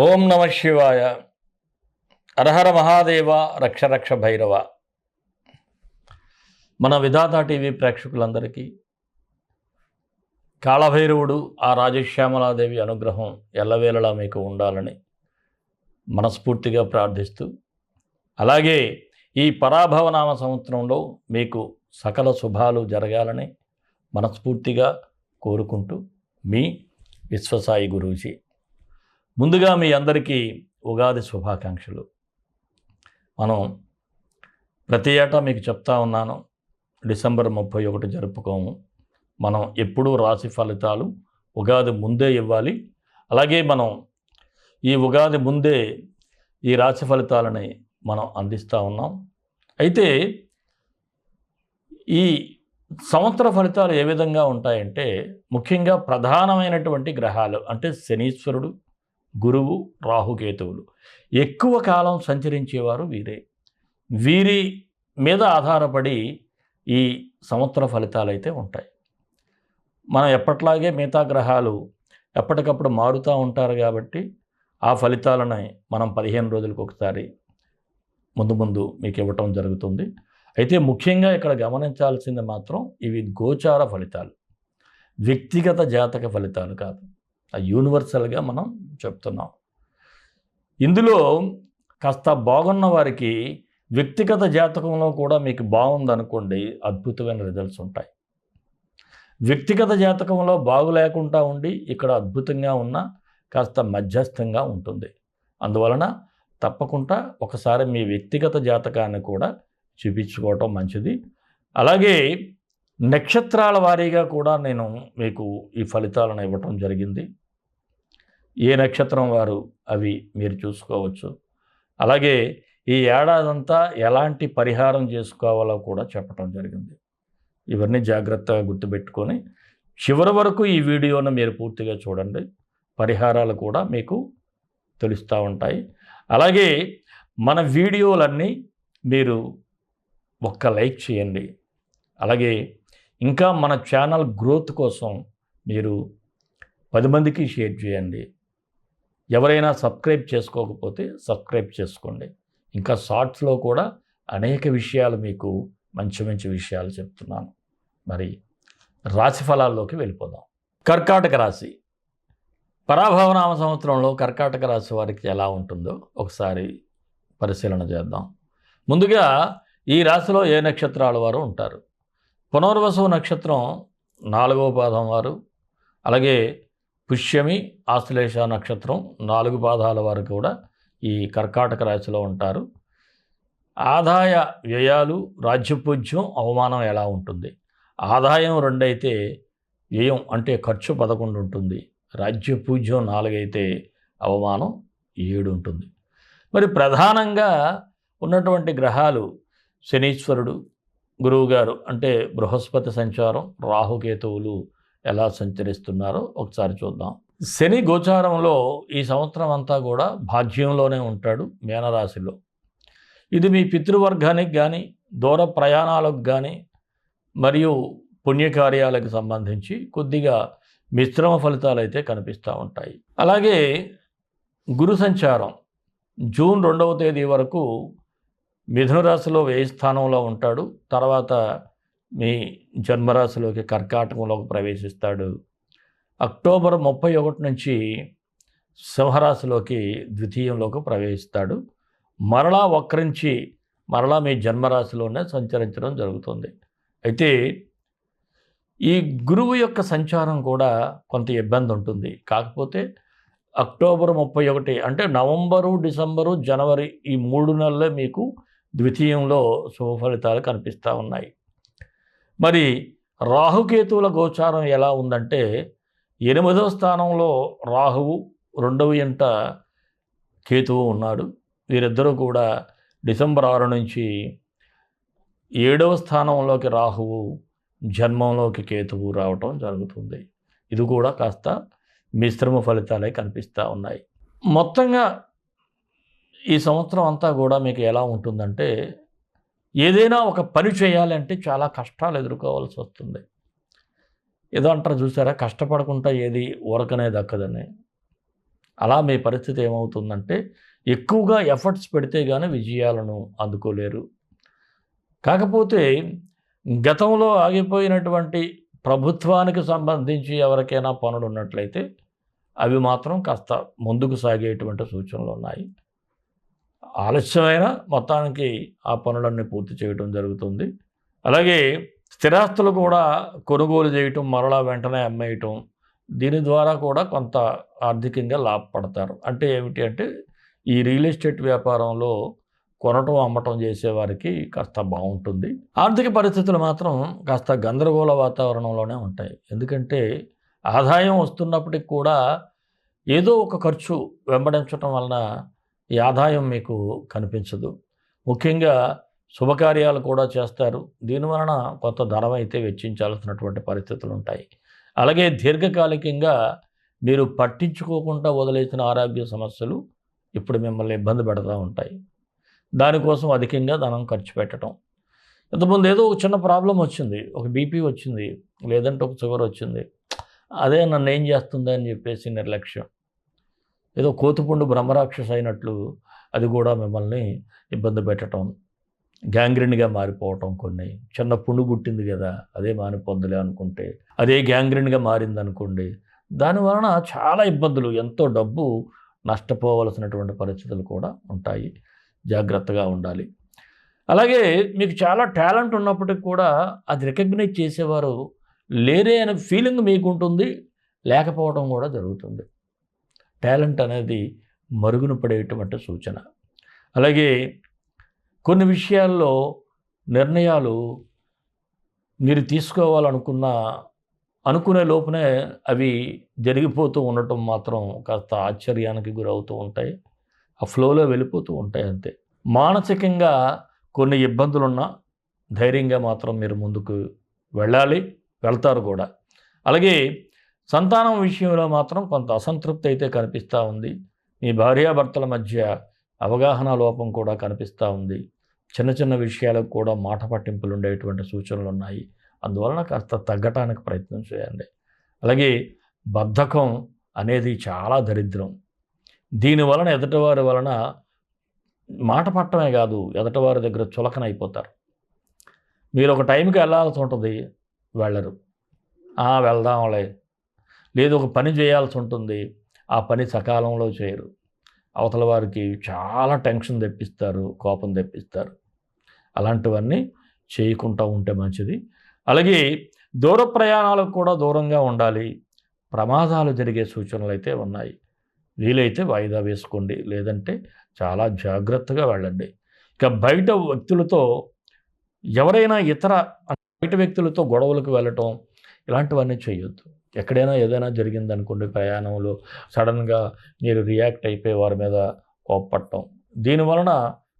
ఓం నమ శివాయ. హరహర మహాదేవ, రక్ష రక్ష భైరవ. మన విధాత టీవీ ప్రేక్షకులందరికీ కాళభైరవుడు ఆ రాజశ్యామలాదేవి అనుగ్రహం ఎల్లవేళలా మీకు ఉండాలని మనస్ఫూర్తిగా ప్రార్థిస్తూ, అలాగే ఈ పరాభవనామ సంవత్సరంలో మీకు సకల శుభాలు జరగాలని మనస్ఫూర్తిగా కోరుకుంటూ మీ విశ్వసాయి గురూజీ. ముందుగా మీ అందరికీ ఉగాది శుభాకాంక్షలు. మనం ప్రతి ఏటా మీకు చెప్తా ఉన్నాను, డిసెంబర్ 31 జరుపుకోము. మనం ఎప్పుడూ రాశి ఫలితాలు ఉగాది ముందే ఇవ్వాలి. అలాగే మనం ఈ ఉగాది ముందే ఈ రాశి ఫలితాలని మనం అందిస్తూ ఉన్నాం. అయితే ఈ సంవత్సర ఫలితాలు ఏ విధంగా ఉంటాయంటే, ముఖ్యంగా ప్రధానమైనటువంటి గ్రహాలు అంటే శనీశ్వరుడు, గురువు, రాహుకేతువులు ఎక్కువ కాలం సంచరించేవారు వీరే. వీరి మీద ఆధారపడి ఈ సంవత్సర ఫలితాలు అయితే ఉంటాయి. మనం ఎప్పట్లాగే మిగతా గ్రహాలు ఎప్పటికప్పుడు మారుతూ ఉంటారు కాబట్టి ఆ ఫలితాలని మనం 15 రోజులకు ఒకసారి ముందు మీకు ఇవ్వటం జరుగుతుంది. అయితే ముఖ్యంగా ఇక్కడ గమనించాల్సింది మాత్రం ఇవి గోచార ఫలితాలు, వ్యక్తిగత జాతక ఫలితాలు కాదు. యూనివర్సల్గా మనం చెప్తున్నాం. ఇందులో కాస్త బాగున్న వారికి వ్యక్తిగత జాతకంలో కూడా మీకు బాగుందనుకోండి, అద్భుతమైన రిజల్ట్స్ ఉంటాయి. వ్యక్తిగత జాతకంలో బాగులేకుండా ఉండి ఇక్కడ అద్భుతంగా ఉన్న కాస్త మధ్యస్థంగా ఉంటుంది. అందువలన తప్పకుండా ఒకసారి మీ వ్యక్తిగత జాతకాన్ని కూడా చూపించుకోవటం మంచిది. అలాగే నక్షత్రాల వారీగా కూడా నేను మీకు ఈ ఫలితాలను ఇవ్వటం జరిగింది. ఏ నక్షత్రం వారు అవి మీరు చూసుకోవచ్చు. అలాగే ఈ ఏడాదంతా ఎలాంటి పరిహారం చేసుకోవాలో కూడా చెప్పటం జరిగింది. ఇవన్నీ జాగ్రత్తగా గుర్తుపెట్టుకొని చివరి వరకు ఈ వీడియోను మీరు పూర్తిగా చూడండి. పరిహారాలు కూడా మీకు తెలుస్తూ ఉంటాయి. అలాగే మన వీడియోలన్నీ మీరు ఒక్క లైక్ చేయండి. అలాగే ఇంకా మన ఛానల్ గ్రోత్ కోసం మీరు 10 మందికి షేర్ చేయండి. ఎవరైనా సబ్స్క్రైబ్ చేసుకోకపోతే సబ్స్క్రైబ్ చేసుకోండి. ఇంకా షార్ట్స్లో కూడా అనేక విషయాలు మీకు మంచి విషయాలు చెప్తున్నాను. మరి రాశి ఫలాల్లోకి వెళ్ళిపోదాం. కర్కాటక రాశి. పరాభవనామ సంవత్సరంలో కర్కాటక రాశి వారికి ఎలా ఉంటుందో ఒకసారి పరిశీలన చేద్దాం. ముందుగా ఈ రాశిలో ఏ నక్షత్రాల వారు ఉంటారు? పునర్వసు నక్షత్రం 4వ పాదం వారు, అలాగే పుష్యమి, ఆశ్లేష నక్షత్రం 4 పాదాల వారు కూడా ఈ కర్కాటక రాశిలో ఉంటారు. ఆదాయ వ్యయాలు, రాజ్యపూజ్యం, అవమానం ఎలా ఉంటుంది? ఆదాయం 2 అయితే వ్యయం అంటే ఖర్చు 11 ఉంటుంది. రాజ్యపూజ్యం 4 అయితే అవమానం 7 ఉంటుంది. మరి ప్రధానంగా ఉన్నటువంటి గ్రహాలు శనీశ్వరుడు, గురువుగారు అంటే బృహస్పతి సంచారం, రాహుకేతువులు ఎలా సంచరిస్తున్నారో ఒకసారి చూద్దాం. శని గోచారంలో ఈ సంవత్సరం అంతా కూడా భాగ్యంలోనే ఉంటాడు, మీనరాశిలో. ఇది మీ పితృవర్గానికి కానీ, దూర ప్రయాణాలకు కానీ, మరియు పుణ్యకార్యాలకు సంబంధించి కొద్దిగా మిశ్రమ ఫలితాలు అయితే కనిపిస్తూ ఉంటాయి. అలాగే గురు సంచారం జూన్ 2వ తేదీ వరకు మిథున రాశిలో 10 స్థానంలో ఉంటాడు. తర్వాత మీ జన్మరాశిలోకి కర్కాటకంలోకి ప్రవేశిస్తాడు. అక్టోబర్ 31 నుంచి సింహరాశిలోకి ద్వితీయంలోకి ప్రవేశిస్తాడు. మరలా వక్రించి మరలా మీ జన్మరాశిలోనే సంచరించడం జరుగుతుంది. అయితే ఈ గురువు యొక్క సంచారం కూడా కొంత ఇబ్బంది ఉంటుంది. కాకపోతే అక్టోబర్ 31 అంటే నవంబరు, డిసెంబరు, జనవరి ఈ 3 నెలలే మీకు ద్వితీయంలో శుభ ఫలితాలు కనిపిస్తూ ఉన్నాయి. మరి రాహుకేతువుల గోచారం ఎలా ఉందంటే, 8వ స్థానంలో రాహువు, 2వ ఇంట కేతువు ఉన్నాడు. వీరిద్దరూ కూడా డిసెంబర్ 6 నుంచి 7వ స్థానంలోకి రాహువు, జన్మంలోకి కేతువు రావటం జరుగుతుంది. ఇది కూడా కాస్త మిశ్రమ ఫలితాలే కనిపిస్తూ ఉన్నాయి. మొత్తంగా ఈ సంవత్సరం అంతా కూడా మీకు ఎలా ఉంటుందంటే, ఏదైనా ఒక పని చేయాలంటే చాలా కష్టాలు ఎదుర్కోవాల్సి వస్తుంది. ఏదో అంటారు చూసారా, కష్టపడకుండా ఏది ఊరకనే దక్కదని. అలా మీ పరిస్థితి ఏమవుతుందంటే ఎక్కువగా ఎఫర్ట్స్ పెడితే గానీ విజయాలను అందుకోలేరు. కాకపోతే గతంలో ఆగిపోయినటువంటి ప్రభుత్వానికి సంబంధించి ఎవరికైనా పనులున్నట్లయితే అవి మాత్రం కాస్త ముందుకు సాగేటువంటి సూచనలున్నాయి. ఆలస్యమైన మొత్తానికి ఆ పనులన్నీ పూర్తి చేయడం జరుగుతుంది. అలాగే స్థిరాస్తులు కూడా కొనుగోలు చేయటం, మరలా వెంటనే అమ్మేయటం, దీని ద్వారా కూడా కొంత ఆర్థికంగా లాభపడతారు. అంటే ఏమిటి అంటే ఈ రియల్ ఎస్టేట్ వ్యాపారంలో కొనటం, అమ్మటం చేసేవారికి కాస్త బావుంటుంది. ఆర్థిక పరిస్థితులు మాత్రం కాస్త గందరగోళ వాతావరణంలోనే ఉంటాయి. ఎందుకంటే ఆదాయం వస్తున్నప్పటికి కూడా ఏదో ఒక ఖర్చు వెంబడించటం వలన ఈ ఆదాయం మీకు కనిపించదు. ముఖ్యంగా శుభకార్యాలు కూడా చేస్తారు. దీనివలన కొంత ధనం అయితే వెచ్చించాల్సినటువంటి పరిస్థితులు ఉంటాయి. అలాగే దీర్ఘకాలికంగా మీరు పట్టించుకోకుండా వదిలేసిన ఆరోగ్య సమస్యలు ఇప్పుడు మిమ్మల్ని ఇబ్బంది పెడతా ఉంటాయి. దానికోసం అధికంగా ధనం ఖర్చు పెట్టడం. ఇంతకుముందు ఏదో ఒక చిన్న ప్రాబ్లం వచ్చింది, ఒక బీపీ వచ్చింది, లేదంటే ఒక షుగర్ వచ్చింది, అదే నన్ను ఏం చేస్తుంది అని చెప్పేసి నిర్లక్ష్యం. ఏదో కోతిపుండు బ్రహ్మరాక్షస అయినట్లు అది కూడా మిమ్మల్ని ఇబ్బంది పెట్టడం, గ్యాంగ్రీన్గా మారిపోవటం. కొన్ని చిన్న పుండు పుట్టింది కదా, అదే మానిపోద్దులే అనుకుంటే అదే గ్యాంగ్రీన్గా మారిందనుకోండి, దానివలన చాలా ఇబ్బందులు, ఎంతో డబ్బు నష్టపోవలసినటువంటి పరిస్థితులు కూడా ఉంటాయి. జాగ్రత్తగా ఉండాలి. అలాగే మీకు చాలా టాలెంట్ ఉన్నప్పటికి కూడా అది రికగ్నైజ్ చేసేవారు లేరే అనే ఫీలింగ్ మీకు ఉంటుంది, లేకపోవడం కూడా జరుగుతుంది. టాలెంట్ అనేది మరుగున పడేటువంటి సూచన. అలాగే కొన్ని విషయాల్లో నిర్ణయాలు మీరు అనుకునే లోపునే అవి జరిగిపోతూ ఉండటం మాత్రం కాస్త ఆశ్చర్యానికి గురవుతూ ఉంటాయి. ఆ ఫ్లోలో వెళ్ళిపోతూ ఉంటాయి అంతే. మానసికంగా కొన్ని ఇబ్బందులున్నా ధైర్యంగా మాత్రం మీరు ముందుకు వెళ్ళాలి, వెళ్తారు కూడా. అలాగే సంతానం విషయంలో మాత్రం కొంత అసంతృప్తి అయితే కనిపిస్తూ ఉంది. మీ భార్యాభర్తల మధ్య అవగాహన లోపం కూడా కనిపిస్తూ ఉంది. చిన్న చిన్న విషయాలకు కూడా మాట పట్టింపులు ఉండేటువంటి సూచనలు ఉన్నాయి. అందువలన కాస్త తగ్గటానికి ప్రయత్నం చేయండి. అలాగే బద్ధకం అనేది చాలా దరిద్రం. దీనివలన ఎదుటివారి వలన మాట పట్టమే కాదు, ఎదుటివారి దగ్గర చులకన అయిపోతారు. మీరు ఒక టైంకి వెళ్ళాల్సి ఉంటుంది, వెళ్ళరు. వెళ్దాంలే. లేదు, ఒక పని చేయాల్సి ఉంటుంది, ఆ పని సకాలంలో చేయరు. అవతల వారికి చాలా టెన్షన్ తెప్పిస్తారు, కోపం తెప్పిస్తారు. అలాంటివన్నీ చేయకుండా ఉంటే మంచిది. అలాగే దూర ప్రయాణాలకు కూడా దూరంగా ఉండాలి. ప్రమాదాలు జరిగే సూచనలు అయితే ఉన్నాయి. వీలైతే వాయిదా వేసుకోండి, లేదంటే చాలా జాగ్రత్తగా వెళ్ళండి. ఇక బయట వ్యక్తులతో బయట వ్యక్తులతో గొడవలకు వెళ్ళటం ఇలాంటివన్నీ చేయొద్దు. ఎక్కడైనా ఏదైనా జరిగిందనుకోండి ప్రయాణంలో, సడన్గా మీరు రియాక్ట్ అయిపోయి వారి మీద కోప్పడటం, దీనివలన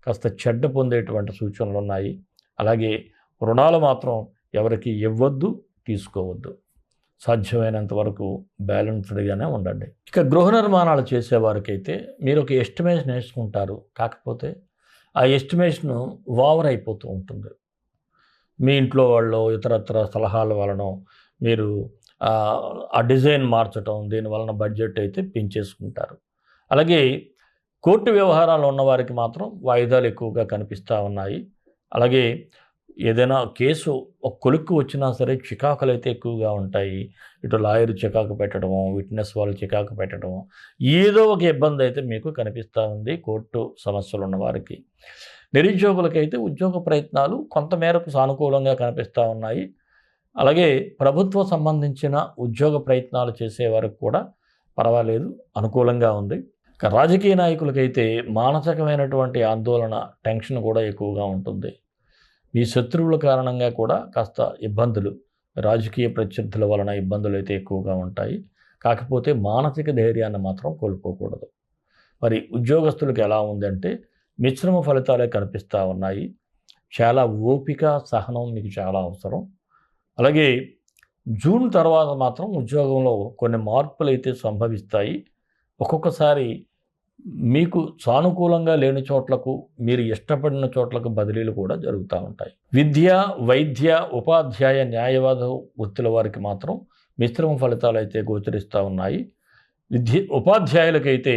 కాస్త చెడ్డ పొందేటువంటి సూచనలు ఉన్నాయి. అలాగే రుణాలు మాత్రం ఎవరికి ఇవ్వద్దు, తీసుకోవద్దు. సాధ్యమైనంత వరకు బ్యాలెన్స్డ్గానే ఉండండి. ఇక గృహ నిర్మాణాలు చేసేవారికైతే మీరు ఒక ఎస్టిమేషన్ వేసుకుంటారు. కాకపోతే ఆ ఎస్టిమేషన్ ఓవర్ అయిపోతూ ఉంటుంది. మీ ఇంట్లో వాళ్ళు ఇతరత్ర సలహాల వలన మీరు ఆ డిజైన్ మార్చటం, దీనివలన బడ్జెట్ అయితే పెంచేసుకుంటారు. అలాగే కోర్టు వ్యవహారాలు ఉన్నవారికి మాత్రం వాయిదాలు ఎక్కువగా కనిపిస్తూ ఉన్నాయి. అలాగే ఏదైనా కేసు ఒక కొలిక్కు వచ్చినా సరే చికాకులు అయితే ఎక్కువగా ఉంటాయి. ఇటు లాయర్ చికాకు పెట్టడము, విట్నెస్ వాళ్ళు చికాకు పెట్టడము, ఏదో ఒక ఇబ్బంది అయితే మీకు కనిపిస్తూ ఉంది కోర్టు సమస్యలు ఉన్నవారికి. నిరుద్యోగులకైతే ఉద్యోగ ప్రయత్నాలు కొంతమేరకు సానుకూలంగా కనిపిస్తూ ఉన్నాయి. అలాగే ప్రభుత్వ సంబంధించిన ఉద్యోగ ప్రయత్నాలు చేసేవారికి కూడా పర్వాలేదు, అనుకూలంగా ఉంది. ఇక రాజకీయ నాయకులకైతే మానసికమైనటువంటి ఆందోళన, టెన్షన్ కూడా ఎక్కువగా ఉంటుంది. మీ శత్రువుల కారణంగా కూడా కాస్త ఇబ్బందులు, రాజకీయ ప్రత్యర్థుల వలన ఇబ్బందులు అయితే ఎక్కువగా ఉంటాయి. కాకపోతే మానసిక ధైర్యాన్ని మాత్రం కోల్పోకూడదు. మరి ఉద్యోగస్తులకు ఎలా ఉందంటే మిశ్రమ ఫలితాలే కనిపిస్తూ ఉన్నాయి. చాలా ఓపిక, సహనం మీకు చాలా అవసరం. అలాగే జూన్ తర్వాత మాత్రం ఉద్యోగంలో కొన్ని మార్పులు అయితే సంభవిస్తాయి. ఒక్కొక్కసారి మీకు సానుకూలంగా లేని చోట్లకు, మీరు ఇష్టపడిన చోట్లకు బదిలీలు కూడా జరుగుతూ ఉంటాయి. విద్య, వైద్య, ఉపాధ్యాయ, న్యాయవాద వృత్తుల వారికి మాత్రం మిశ్రమ ఫలితాలు అయితే గోచరిస్తూ ఉన్నాయి. ఉపాధ్యాయులకైతే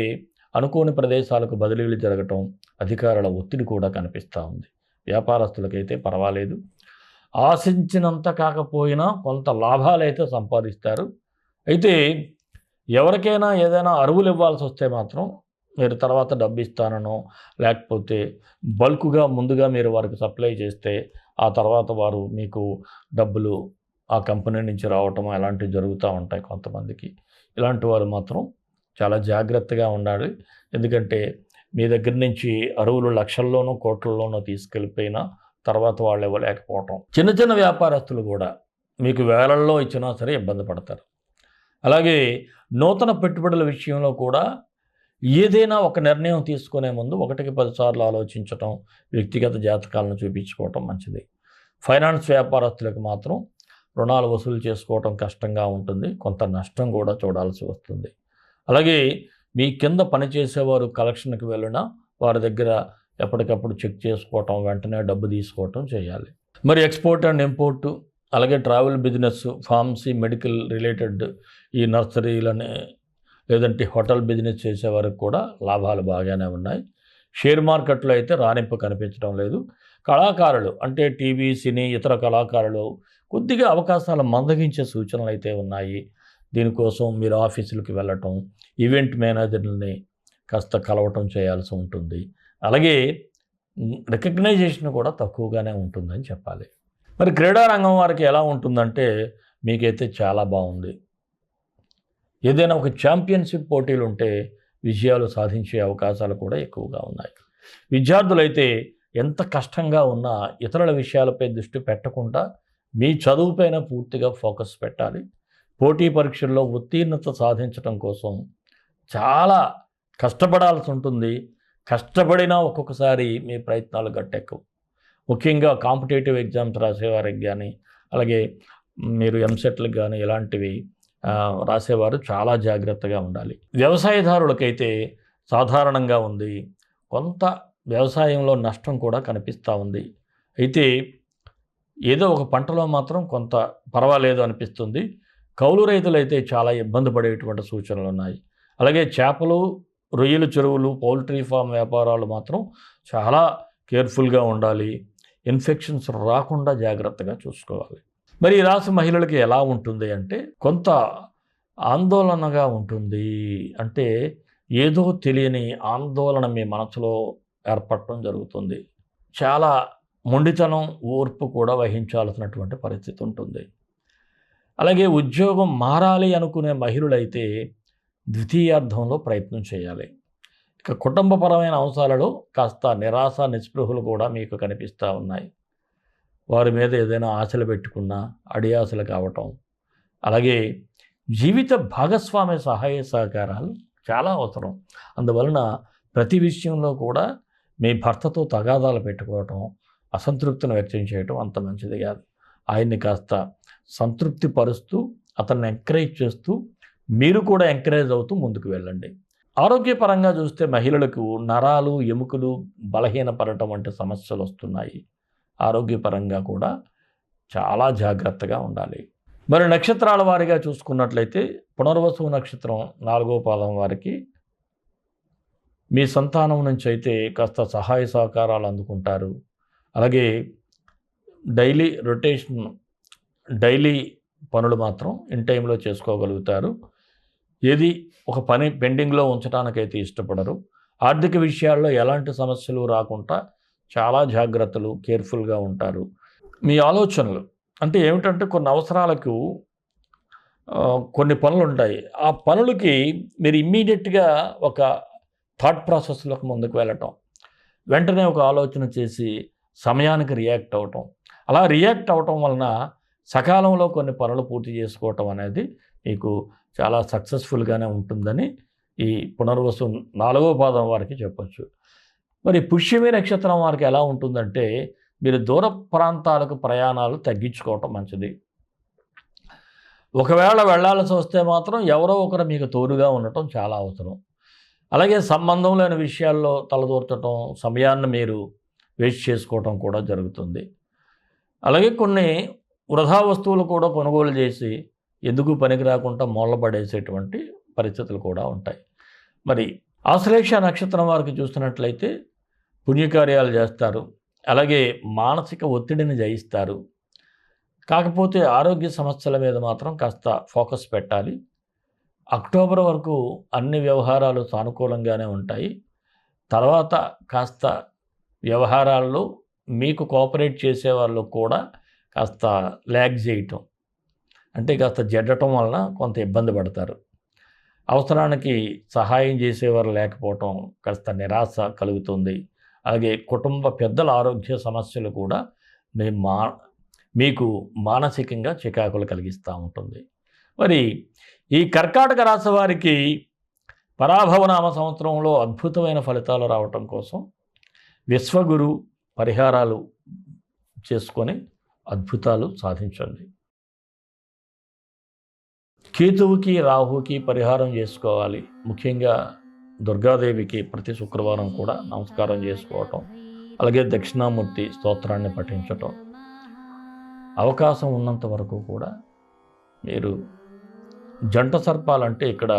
అనుకోని ప్రదేశాలకు బదిలీలు జరగటం, అధికారుల ఒత్తిడి కూడా కనిపిస్తూ ఉంది. వ్యాపారస్తులకైతే పర్వాలేదు, ఆశించినంత కాకపోయినా కొంత లాభాలైతే సంపాదిస్తారు. అయితే ఎవరికైనా ఏదైనా అరువులు ఇవ్వాల్సి వస్తే మాత్రం మీరు తర్వాత డబ్బు ఇస్తాననో, లేకపోతే బల్క్గా ముందుగా మీరు వారికి సప్లై చేస్తే ఆ తర్వాత వారు మీకు డబ్బులు ఆ కంపెనీ నుంచి రావటం అలాంటివి జరుగుతూ ఉంటాయి కొంతమందికి. ఇలాంటి వారు మాత్రం చాలా జాగ్రత్తగా ఉండాలి. ఎందుకంటే మీ దగ్గర నుంచి అరువులు లక్షల్లోనో కోట్లలోనో తీసుకెళ్ళిపోయినా తర్వాత వాళ్ళు ఇవ్వలేకపోవటం. చిన్న చిన్న వ్యాపారస్తులు కూడా మీకు వేలల్లో ఇచ్చినా సరే ఇబ్బంది పడతారు. అలాగే నూతన పెట్టుబడుల విషయంలో కూడా ఏదైనా ఒక నిర్ణయం తీసుకునే ముందు 1కి 10 సార్లు ఆలోచించటం, వ్యక్తిగత జాతకాలను చూపించుకోవటం మంచిది. ఫైనాన్స్ వ్యాపారస్తులకు మాత్రం రుణాలు వసూలు చేసుకోవటం కష్టంగా ఉంటుంది, కొంత నష్టం కూడా చూడాల్సి వస్తుంది. అలాగే మీ కింద పనిచేసేవారు కలెక్షన్కి వెళ్ళినా వారి దగ్గర ఎప్పటికప్పుడు చెక్ చేసుకోవటం, వెంటనే డబ్బు తీసుకోవటం చేయాలి. మరి ఎక్స్పోర్ట్ అండ్ ఇంపోర్టు, అలాగే travel business, pharmacy, medical related ఈ నర్సరీలని లేదంటే హోటల్ బిజినెస్ చేసేవారికి కూడా లాభాలు బాగానే ఉన్నాయి. షేర్ మార్కెట్లో అయితే రాణింపు కనిపించడం లేదు. కళాకారులు అంటే టీవీ, సినీ, ఇతర కళాకారులు కొద్దిగా అవకాశాలు మందగించే సూచనలు అయితే ఉన్నాయి. దీనికోసం మీరు ఆఫీసులకు వెళ్ళటం, ఈవెంట్ మేనేజర్లని కాస్త కలవటం చేయాల్సి ఉంటుంది. అలాగే రికగ్నైజేషన్ కూడా తక్కువగానే ఉంటుందని చెప్పాలి. మరి క్రీడారంగం వారికి ఎలా ఉంటుందంటే మీకైతే చాలా బాగుంది. ఏదైనా ఒక ఛాంపియన్షిప్ పోటీలు ఉంటే విజయాలు సాధించే అవకాశాలు కూడా ఎక్కువగా ఉన్నాయి. విద్యార్థులైతే ఎంత కష్టంగా ఉన్నా ఇతరుల విషయాలపై దృష్టి పెట్టకుండా మీ చదువుపైన పూర్తిగా ఫోకస్ పెట్టాలి. పోటీ పరీక్షల్లో ఉత్తీర్ణత సాధించడం కోసం చాలా కష్టపడాల్సి ఉంటుంది. కష్టపడినా ఒక్కొక్కసారి మీ ప్రయత్నాలు గట్టెక్కవు. ముఖ్యంగా కాంపిటేటివ్ ఎగ్జామ్స్ రాసేవారికి కానీ, అలాగే మీరు ఎంసెట్లకు కానీ ఇలాంటివి రాసేవారు చాలా జాగ్రత్తగా ఉండాలి. వ్యవసాయదారులకైతే సాధారణంగా ఉంది, కొంత వ్యవసాయంలో నష్టం కూడా కనిపిస్తూ ఉంది. అయితే ఏదో ఒక పంటలో మాత్రం కొంత పర్వాలేదు అనిపిస్తుంది. కౌలు రైతులైతే చాలా ఇబ్బంది పడేటువంటి సూచనలు ఉన్నాయి. అలాగే చేపలు, రొయ్యల చెరువులు, పౌల్ట్రీ ఫామ్ వ్యాపారాలు మాత్రం చాలా కేర్ఫుల్గా ఉండాలి. ఇన్ఫెక్షన్స్ రాకుండా జాగ్రత్తగా చూసుకోవాలి. మరి ఈ రాశి మహిళలకి ఎలా ఉంటుంది అంటే కొంత ఆందోళనగా ఉంటుంది. అంటే ఏదో తెలియని ఆందోళన మీ మనసులో ఏర్పడటం జరుగుతుంది. చాలా మొండితనం, ఓర్పు కూడా వహించాల్సినటువంటి పరిస్థితి ఉంటుంది. అలాగే ఉద్యోగం మారాలి అనుకునే మహిళలైతే ద్వితీయార్థంలో ప్రయత్నం చేయాలి. ఇక కుటుంబపరమైన అంశాలలో కాస్త నిరాశ, నిస్పృహలు కూడా మీకు కనిపిస్తూ ఉన్నాయి. వారి మీద ఏదైనా ఆశలు పెట్టుకున్నా అడియాసలు కావటం, అలాగే జీవిత భాగస్వామి సహాయ సహకారాలు చాలా అవసరం. అందువలన ప్రతి విషయంలో కూడా మీ భర్తతో తగాదాలు పెట్టుకోవటం, అసంతృప్తిని వ్యక్తం చేయటం అంత మంచిది కాదు. ఆయన్ని కాస్త సంతృప్తి పరుస్తూ, అతన్ని ఎంకరేజ్ చేస్తూ, మీరు కూడా ఎంకరేజ్ అవుతూ ముందుకు వెళ్ళండి. ఆరోగ్యపరంగా చూస్తే మహిళలకు నరాలు, ఎముకలు బలహీనపడటం వంటి సమస్యలు వస్తున్నాయి. ఆరోగ్యపరంగా కూడా చాలా జాగ్రత్తగా ఉండాలి. మరి నక్షత్రాల వారిగా చూసుకున్నట్లయితే పునర్వసు నక్షత్రం 4వ పాదం వారికి మీ సంతానం నుంచి అయితే కాస్త సహాయ సహకారాలు అందుకుంటారు. అలాగే డైలీ పనులు మాత్రం ఇన్ టైంలో చేసుకోగలుగుతారు. ఏది ఒక పని పెండింగ్లో ఉంచడానికైతే ఇష్టపడరు. ఆర్థిక విషయాల్లో ఎలాంటి సమస్యలు రాకుండా చాలా జాగ్రత్తలు, కేర్ఫుల్గా ఉంటారు. మీ ఆలోచనలు అంటే ఏమిటంటే కొన్ని అవసరాలకు కొన్ని పనులు ఉంటాయి. ఆ పనులకి మీరు ఇమ్మీడియట్గా ఒక థాట్ ప్రాసెస్లోకి ముందుకు వెళ్ళటం, వెంటనే ఒక ఆలోచన చేసి సమయానికి రియాక్ట్ అవ్వటం, అలా రియాక్ట్ అవ్వటం వలన సకాలంలో కొన్ని పనులు పూర్తి చేసుకోవటం అనేది మీకు చాలా సక్సెస్ఫుల్గానే ఉంటుందని ఈ పునర్వసు 4వ పాదం వారికి చెప్పచ్చు. మరి పుష్యమి నక్షత్రం వారికి ఎలా ఉంటుందంటే మీరు దూర ప్రాంతాలకు ప్రయాణాలు తగ్గించుకోవటం మంచిది. ఒకవేళ వెళ్ళాల్సి వస్తే మాత్రం ఎవరో ఒకరు మీకు తోడుగా ఉండటం చాలా అవసరం. అలాగే సంబంధం లేని విషయాల్లో తలదూర్చటం, సమయాన్ని మీరు వేస్ట్ చేసుకోవటం కూడా జరుగుతుంది. అలాగే కొన్ని వృధా వస్తువులు కూడా కొనుగోలు చేసి ఎందుకు పనికి రాకుండా మూలపడేసేటువంటి పరిస్థితులు కూడా ఉంటాయి. మరి ఆశ్లేష నక్షత్రం వారికి చూస్తున్నట్లయితే పుణ్యకార్యాలు చేస్తారు, అలాగే మానసిక ఒత్తిడిని జయిస్తారు. కాకపోతే ఆరోగ్య సమస్యల మీద మాత్రం కాస్త ఫోకస్ పెట్టాలి. అక్టోబర్ వరకు అన్ని వ్యవహారాలు సానుకూలంగానే ఉంటాయి. తర్వాత కాస్త వ్యవహారాల్లో మీకు కోఆపరేట్ చేసేవాళ్ళు కూడా కాస్త ల్యాగ్ చేయటం, అంటే కాస్త జడ్డటం వలన కొంత ఇబ్బంది పడతారు. అవసరానికి సహాయం చేసేవారు లేకపోవటం కాస్త నిరాశ కలుగుతుంది. అలాగే కుటుంబ పెద్దల ఆరోగ్య సమస్యలు కూడా మీకు మానసికంగా చికాకులు కలిగిస్తూ ఉంటుంది. మరి ఈ కర్కాటక రాశి వారికి పరాభవనామ సంవత్సరంలో అద్భుతమైన ఫలితాలు రావటం కోసం విశ్వగురు పరిహారాలు చేసుకొని అద్భుతాలు సాధించండి. కేతువుకి రాహుకి పరిహారం చేసుకోవాలి. ముఖ్యంగా దుర్గాదేవికి ప్రతి శుక్రవారం కూడా నమస్కారం చేసుకోవటం, అలాగే దక్షిణామూర్తి స్తోత్రాన్ని పఠించటం. అవకాశం ఉన్నంత వరకు కూడా మీరు జంట సర్పాలంటే ఇక్కడ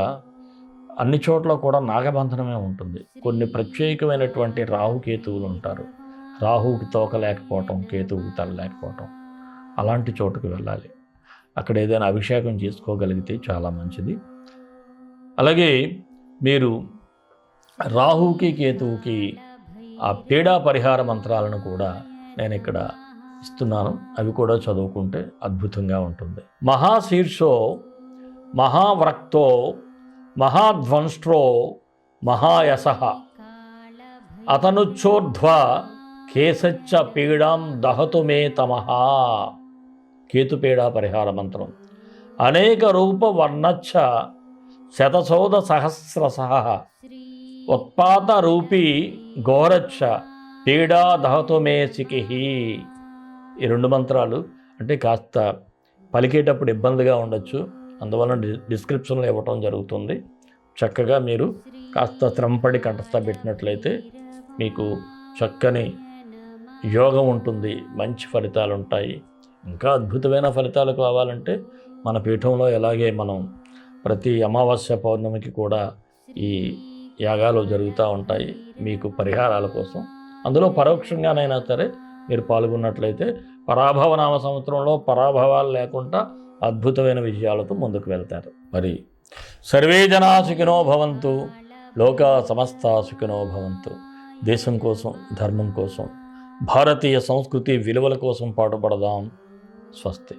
అన్ని చోట్ల కూడా నాగబంధనమే ఉంటుంది. కొన్ని ప్రత్యేకమైనటువంటి రాహుకేతువులు ఉంటారు. రాహువుకి తోక లేకపోవటం, కేతువుకి తల లేకపోవటం, అలాంటి చోటుకు వెళ్ళాలి. అక్కడ ఏదైనా అభిషేకం చేసుకోగలిగితే చాలా మంచిది. అలాగే మీరు రాహువుకి కేతువుకి ఆ పీడా పరిహార మంత్రాలను కూడా నేను ఇక్కడ ఇస్తున్నాను. అవి కూడా చదువుకుంటే అద్భుతంగా ఉంటుంది. మహాశీర్షో మహావ్రక్తో మహాధ్వంష్ట్రో మహాయసః అతనుచ్చోర్ధ్వ కేసచ్చ పీడాం దహతు మే తమః. కేతుపీడా పరిహార మంత్రం. అనేక రూప వర్ణచ్చ శతశోధ సహస్రశః ఉత్పాత రూపీ ఘోరచ్చ పీడా దహతు మే సికిః. ఈ రెండు మంత్రాలు అంటే కాస్త పలికేటప్పుడు ఇబ్బందిగా ఉండొచ్చు, అందువలన డిస్క్రిప్షన్లో ఇవ్వటం జరుగుతుంది. చక్కగా మీరు కాస్త శ్రమపడి కంఠస్థ పెట్టినట్లయితే మీకు చక్కని యోగం ఉంటుంది, మంచి ఫలితాలు ఉంటాయి. ఇంకా అద్భుతమైన ఫలితాలు కావాలంటే మన పీఠంలో ఎలాగే మనం ప్రతి అమావాస్య పౌర్ణమికి కూడా ఈ యాగాలు జరుగుతూ ఉంటాయి మీకు పరిహారాల కోసం. అందులో పరోక్షంగానైనా సరే మీరు పాల్గొన్నట్లయితే పరాభవనామ సంవత్సరంలో పరాభవాలు లేకుండా అద్భుతమైన విజయాలతో ముందుకు వెళ్తారు. మరి సర్వే జనా సుఖినో భవంతు, లోకా సమస్త సుఖినో భవంతు. దేశం కోసం, ధర్మం కోసం, భారతీయ సంస్కృతి విలువల కోసం పాటుపడదాం. స్వస్తి.